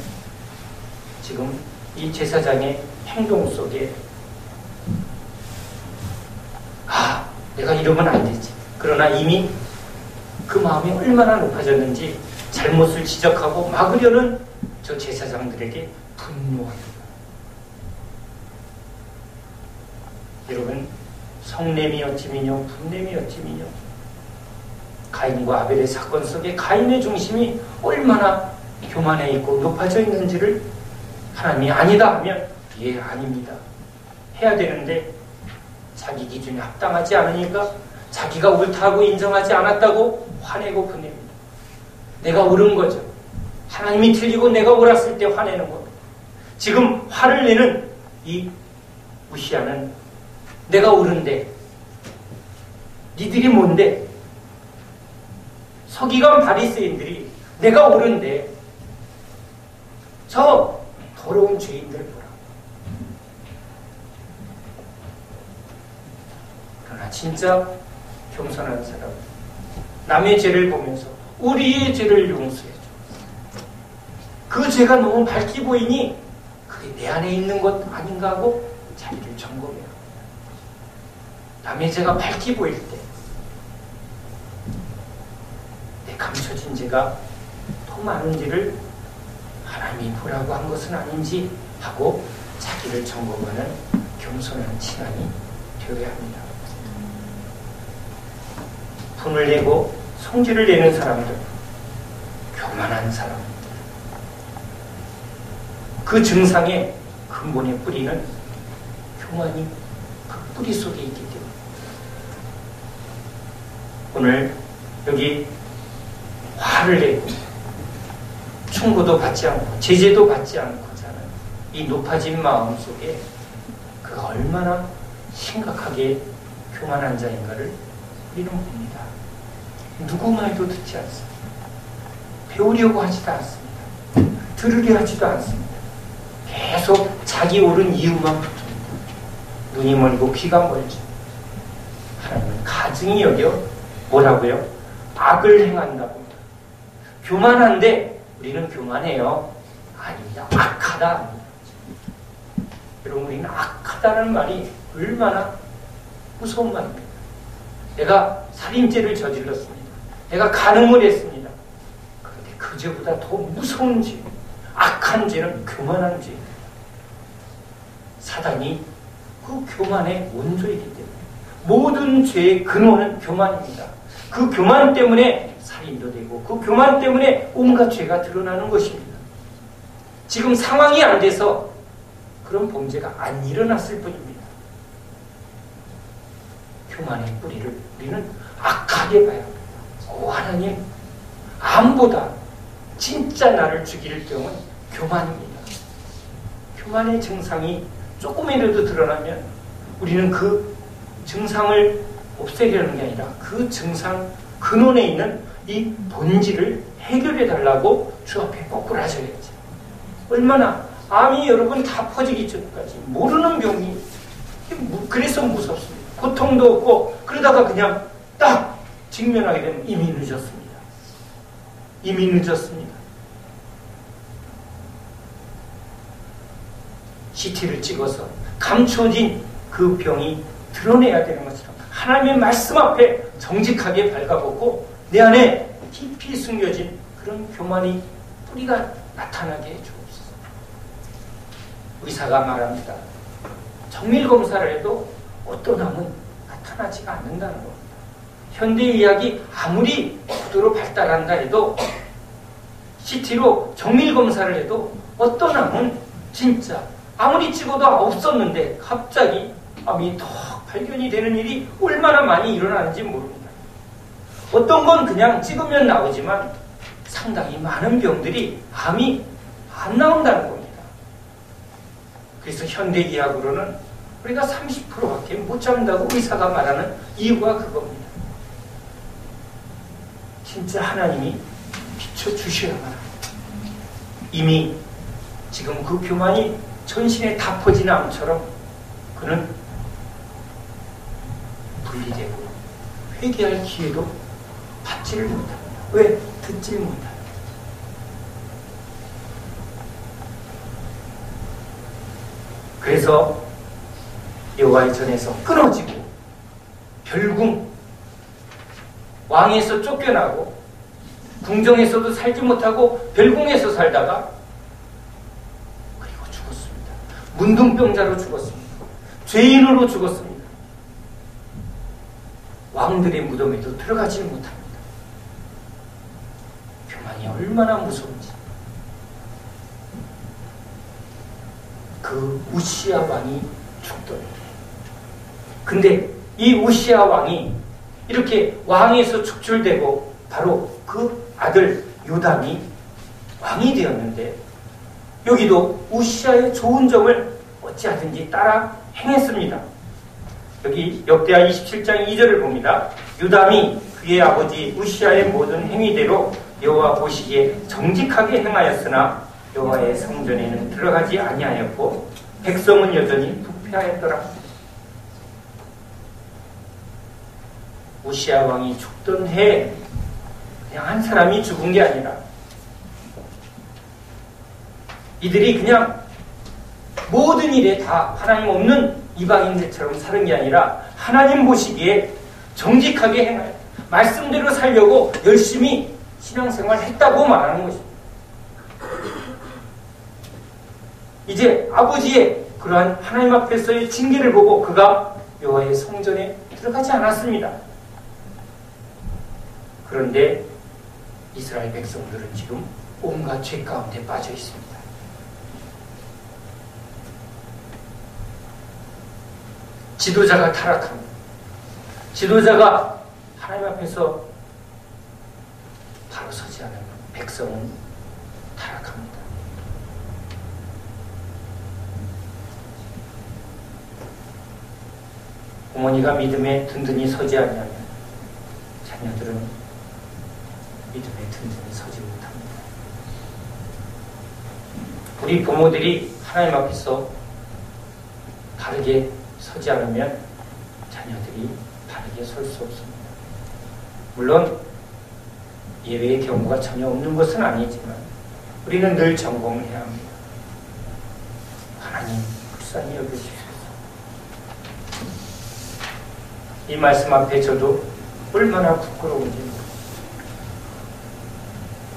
지금 이 제사장의 행동 속에 내가 이러면 안 되지. 그러나 이미 그 마음이 얼마나 높아졌는지 잘못을 지적하고 막으려는 저 제사장들에게 분노합니다. 여러분, 성냄이 어찌미뇨 분냄이 어찌미뇨. 가인과 아벨의 사건 속에 가인의 중심이 얼마나 교만해 있고 높아져 있는지를 하나님이 아니다 하면 예, 아닙니다. 해야 되는데 자기 기준에 합당하지 않으니까 자기가 옳다고 인정하지 않았다고 화내고 분냅니다. 내가 옳은 거죠. 하나님이 틀리고 내가 옳았을 때 화내는 겁니다. 지금 화를 내는 이 무시하는 내가 옳은데 니들이 뭔데? 서기관 바리새인들이 내가 옳은데 저 더러운 죄인들 보라. 그러나 진짜 겸손한 사람, 남의 죄를 보면서 우리의 죄를 용서해줘. 그 죄가 너무 밝게 보이니 그게 내 안에 있는 것 아닌가 하고 자기를 점검해요. 남의 죄가 밝게 보일 때 내 감춰진 죄가 더 많은지를 하나님이 보라고 한 것은 아닌지 하고 자기를 점검하는 겸손한 신앙이 되어야 합니다. 분을 내고 성질을 내는 사람들, 교만한 사람, 그 증상의 근본의 뿌리는 교만이 그 뿌리 속에 있기 때문에 오늘 여기 화를 내고 충고도 받지 않고 제재도 받지 않고자 하는 이 높아진 마음 속에 그가 얼마나 심각하게 교만한 자인가를 우리는 봅니다. 누구 말도 듣지 않습니다. 배우려고 하지도 않습니다. 들으려 하지도 않습니다. 계속 자기 옳은 이유만 붙습니다. 눈이 멀고 귀가 멀죠. 하나님은 가증히 여겨 뭐라고요? 악을 행한다고. 교만한데 우리는 교만해요. 아닙니다. 악하다. 여러분, 우리는 악하다는 말이 얼마나 무서운 말입니다. 내가 살인죄를 저질렀습니다. 내가 간음을 했습니다. 그런데 그 죄보다 더 무서운 죄, 악한 죄는 교만한 죄입니다. 사단이 그 교만의 원조이기 때문에 모든 죄의 근원은 교만입니다. 그 교만 때문에 살인도 되고 그 교만 때문에 온갖 죄가 드러나는 것입니다. 지금 상황이 안 돼서 그런 범죄가 안 일어났을 뿐입니다. 교만의 뿌리를 우리는 악하게 봐야 합니다. 하나님, 암보다 진짜 나를 죽일 경우는 교만입니다. 교만의 증상이 조금이라도 드러나면 우리는 그 증상을 없애려는 게 아니라 그 증상 근원에 있는 이 본질을 해결해 달라고 주 앞에 꼬꾸라져야지. 얼마나 암이 여러분 다 퍼지기 전까지 모르는 병이 그래서 무섭습니다. 고통도 없고 그러다가 그냥 딱 직면하게 되면 이미 늦었습니다. 이미 늦었습니다. CT를 찍어서 감춰진 그 병이 드러내야 되는 것처럼 하나님의 말씀 앞에 정직하게 발가벗고 내 안에 깊이 숨겨진 그런 교만이 뿌리가 나타나게 해주옵소서. 의사가 말합니다. 정밀검사를 해도 어떤 암은 나타나지가 않는다는 겁니다. 현대의학이 아무리 고도로 발달한다 해도 CT로 정밀검사를 해도 어떤 암은 진짜 아무리 찍어도 없었는데 갑자기 암이 턱 발견이 되는 일이 얼마나 많이 일어나는지 모릅니다. 어떤 건 그냥 찍으면 나오지만 상당히 많은 병들이 암이 안 나온다는 겁니다. 그래서 현대의학으로는 우리가 30%밖에 못 잡는다고 의사가 말하는 이유가 그겁니다. 진짜 하나님이 비춰주셔야만 합니다. 이미 지금 그 교만이 전신에 다 퍼진 암처럼 그는 분리되고 회개할 기회도 받지를 못합니다. 왜? 듣지를 못합니다. 그래서 여호와의 전에서 끊어지고 별궁 왕에서 쫓겨나고 궁정에서도 살지 못하고 별궁에서 살다가 그리고 죽었습니다. 문둥병자로 죽었습니다. 죄인으로 죽었습니다. 왕들의 무덤에도 들어가지 못합니다. 교만이 얼마나 무서운지. 그 우시야 왕이 죽더니 근데 이 우시야 왕이 이렇게 왕에서 축출되고 바로 그 아들 요담이 왕이 되었는데 여기도 우시야의 좋은 점을 어찌하든지 따라 행했습니다. 여기 역대하 27장 2절을 봅니다. 요담이 그의 아버지 우시야의 모든 행위대로 여호와 보시기에 정직하게 행하였으나 여호와의 성전에는 들어가지 아니하였고 백성은 여전히 부패하였더라. 우시야 왕이 죽던 해에 그냥 한 사람이 죽은 게 아니라 이들이 그냥 모든 일에 다 하나님 없는 이방인들처럼 사는 게 아니라 하나님 보시기에 정직하게 행하여 말씀대로 살려고 열심히 신앙생활 했다고 말하는 것입니다. 이제 아버지의 그러한 하나님 앞에서의 징계를 보고 그가 여호와의 성전에 들어가지 않았습니다. 그런데 이스라엘 백성들은 지금 온갖 죄 가운데 빠져 있습니다. 지도자가 타락합니다. 지도자가 하나님 앞에서 바로 서지 않으면 백성은 타락합니다. 어머니가 믿음에 든든히 서지 않으면 자녀들은 믿음에 든든히 서지 못합니다. 우리 부모들이 하나님 앞에서 바르게 서지 않으면 자녀들이 바르게 설 수 없습니다. 물론 예외의 경우가 전혀 없는 것은 아니지만 우리는 늘 점검해야 합니다. 하나님 불쌍히 여겨주셔서 이 말씀 앞에 저도 얼마나 부끄러운지 모릅니다.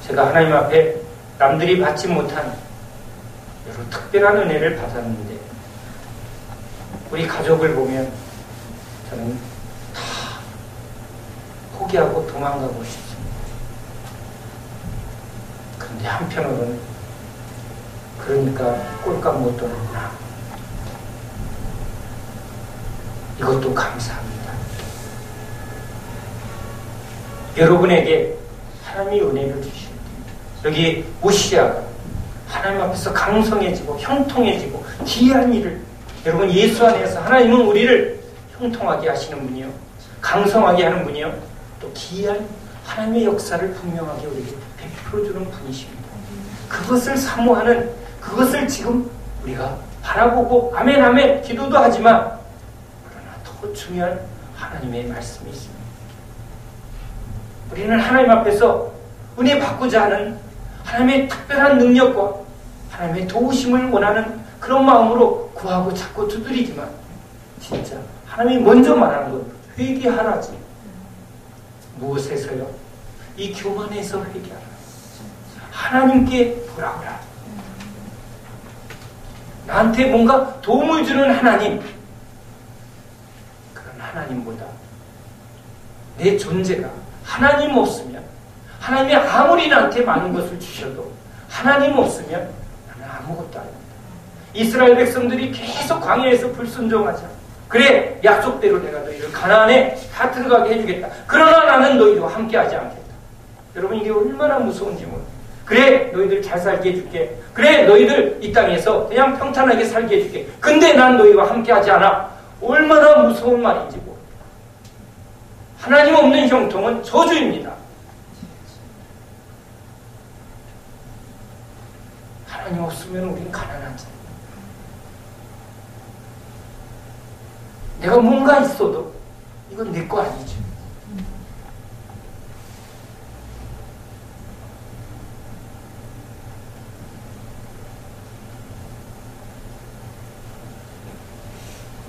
제가 하나님 앞에 남들이 받지 못한 여러 특별한 은혜를 받았는데 우리 가족을 보면 저는 다 포기하고 도망가고 싶습니다. 그런데 한편으로는 그러니까 꼴값 못 도는구나. 이것도 감사합니다. 여러분에게 하나님이 은혜를 주실 때 여기 우시야가 하나님 앞에서 강성해지고 형통해지고 기이한 일을 여러분 예수 안에서 하나님은 우리를 형통하게 하시는 분이요 강성하게 하는 분이요 또 기이한 하나님의 역사를 분명하게 우리에게 베풀어주는 분이십니다. 그것을 사모하는 그것을 지금 우리가 바라보고 아멘 아멘 기도도 하지만 그러나 더 중요한 하나님의 말씀이 있습니다. 우리는 하나님 앞에서 은혜 받고자 하는 하나님의 특별한 능력과 하나님의 도우심을 원하는 그런 마음으로 구하고 찾고 두드리지만 진짜 하나님이 먼저 말하는 것 회개하라지. 무엇에서요? 이 교만에서 회개하라. 하나님께 돌아오라. 나한테 뭔가 도움을 주는 하나님, 그런 하나님보다 내 존재가 하나님 없으면 하나님이 아무리 나한테 많은 것을 주셔도 하나님 없으면 나는 아무것도 아닙니다. 이스라엘 백성들이 계속 광야에서 불순종하자 그래, 약속대로 내가 너희를 가나안에 다 들어가게 해주겠다. 그러나 나는 너희와 함께하지 않겠다. 여러분, 이게 얼마나 무서운지 모릅니다. 그래, 너희들 잘 살게 해줄게. 그래, 너희들 이 땅에서 그냥 평탄하게 살게 해줄게. 근데 난 너희와 함께하지 않아. 얼마나 무서운 말인지 모릅니다. 하나님 없는 형통은 저주입니다. 하나님 없으면 우리는 가난하지. 내가 뭔가 있어도 이건 내 거 아니죠.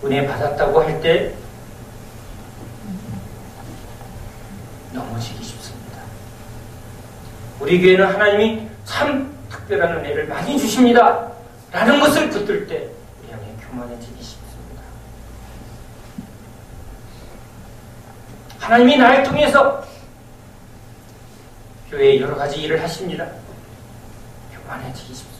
은혜 받았다고 할 때 넘어지기 쉽습니다. 우리 교회는 하나님이 참 특별한 은혜를 많이 주십니다 라는 것을 붙들 때 우리 안에 교만해지기 쉽습니다. 하나님이 나를 통해서 교회에 여러 가지 일을 하십니다. 교만해지기 쉽습니다.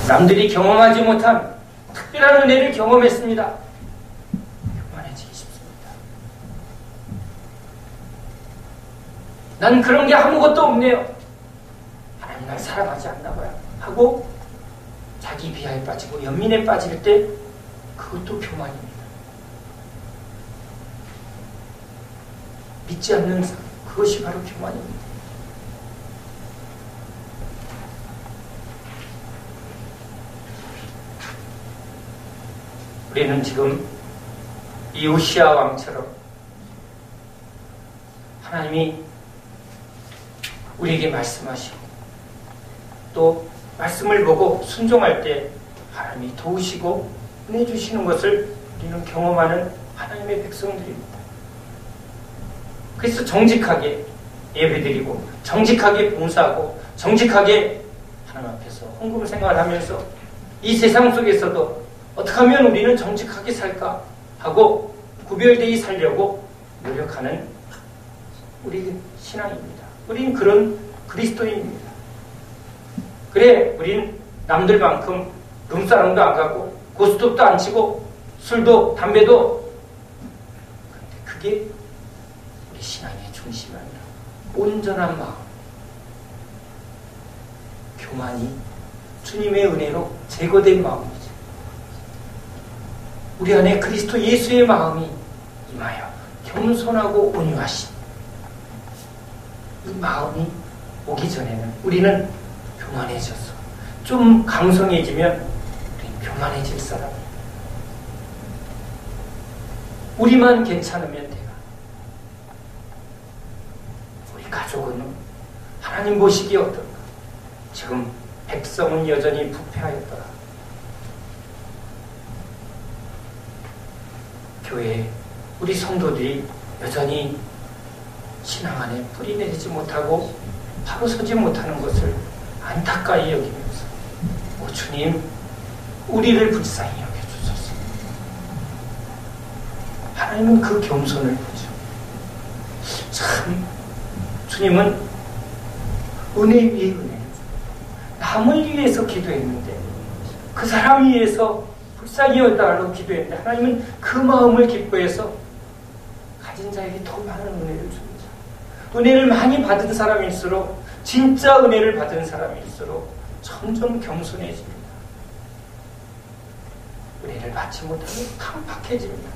남들이 경험하지 못한 특별한 은혜를 경험했습니다. 교만해지기 쉽습니다. 난 그런 게 아무것도 없네요. 하나님 날 사랑하지 않나 봐요. 하고 자기 비하에 빠지고 연민에 빠질 때 그것도 교만입니다. 믿지 않는 그것이 바로 교만입니다. 우리는 지금 이 우시아 왕처럼 하나님이 우리에게 말씀하시고 또 말씀을 보고 순종할 때 하나님이 도우시고 은혜 주시는 것을 우리는 경험하는 하나님의 백성들입니다. 그래서 정직하게 예배드리고 정직하게 봉사하고 정직하게 하나님 앞에서 헌금 생활하면서 이 세상 속에서도 어떻게 하면 우리는 정직하게 살까 하고 구별되이 살려고 노력하는 우리 신앙입니다. 우리는 그런 그리스도인입니다. 그래, 우린 남들만큼 룸사롱도 안 가고 고스톱도 안 치고 술도 담배도, 그게 우리 신앙의 중심이 아니라 온전한 마음, 교만이 주님의 은혜로 제거된 마음이죠. 우리 안에 그리스도 예수의 마음이 임하여 겸손하고 온유하신 이 마음이 오기 전에는 우리는 교만해져서 좀 강성해지면 우리는 교만해질 사람입니다. 우리만 괜찮으면 돼요. 우리 가족은 하나님 보시기에 어떤가? 지금 백성은 여전히 부패하였더라. 교회에 우리 성도들이 여전히 신앙 안에 뿌리 내리지 못하고 바로 서지 못하는 것을 안타까이 여기면서 오 주님, 우리를 불쌍히 여겨주소서. 하나님은 그 겸손을 보죠. 참 주님은 은혜 위에 은혜, 남을 위해서 기도했는데 그 사람 위해서 불쌍히 여겨달라고 기도했는데 하나님은 그 마음을 기뻐해서 가진 자에게 더 많은 은혜를 줍니다. 은혜를 많이 받은 사람일수록, 진짜 은혜를 받은 사람일수록 점점 겸손해집니다. 은혜를 받지 못하면 강팍해집니다.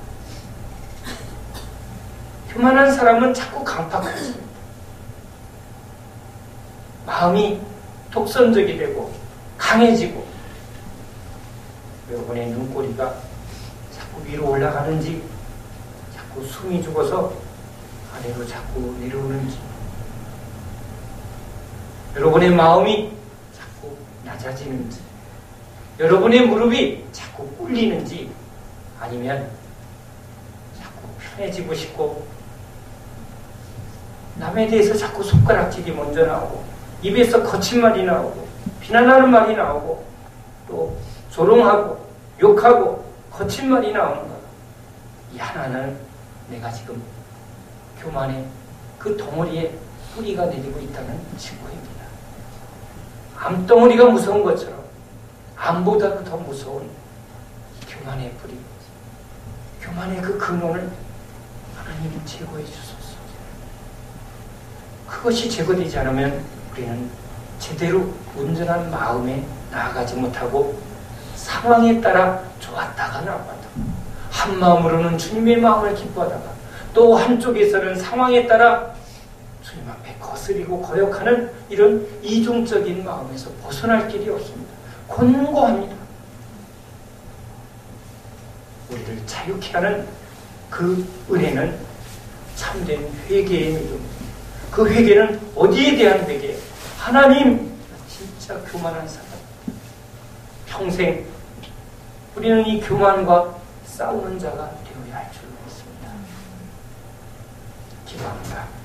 교만한 사람은 자꾸 강팍해집니다. 마음이 독선적이 되고 강해지고, 여러분의 눈꼬리가 자꾸 위로 올라가는지 자꾸 숨이 죽어서 아래로 자꾸 내려오는지, 여러분의 마음이 자꾸 낮아지는지, 여러분의 무릎이 자꾸 꿇리는지, 아니면 자꾸 편해지고 싶고 남에 대해서 자꾸 손가락질이 먼저 나오고 입에서 거친 말이 나오고 비난하는 말이 나오고 또 조롱하고 욕하고 거친 말이 나오는 것, 이 하나는 내가 지금 교만의 그 덩어리에 뿌리가 내리고 있다는 증거입니다. 암덩어리가 무서운 것처럼 암보다도 더 무서운 교만의 뿌리, 교만의 그 근원을 하나님이 제거해 주소서. 그것이 제거되지 않으면 우리는 제대로 온전한 마음에 나아가지 못하고 상황에 따라 좋았다가 나빴다가, 한 마음으로는 주님의 마음을 기뻐하다가 또 한쪽에서는 상황에 따라 주님 앞에 거스리고 거역하는 이런 이중적인 마음에서 벗어날 길이 없습니다. 곤고합니다. 우리를 자유케 하는 그 은혜는 참된 회개의 믿음. 그 회개는 어디에 대한 회개? 하나님, 진짜 교만한 사람. 평생 우리는 이 교만과 싸우는 자가 되어야 할 줄 믿습니다. 기도합니다.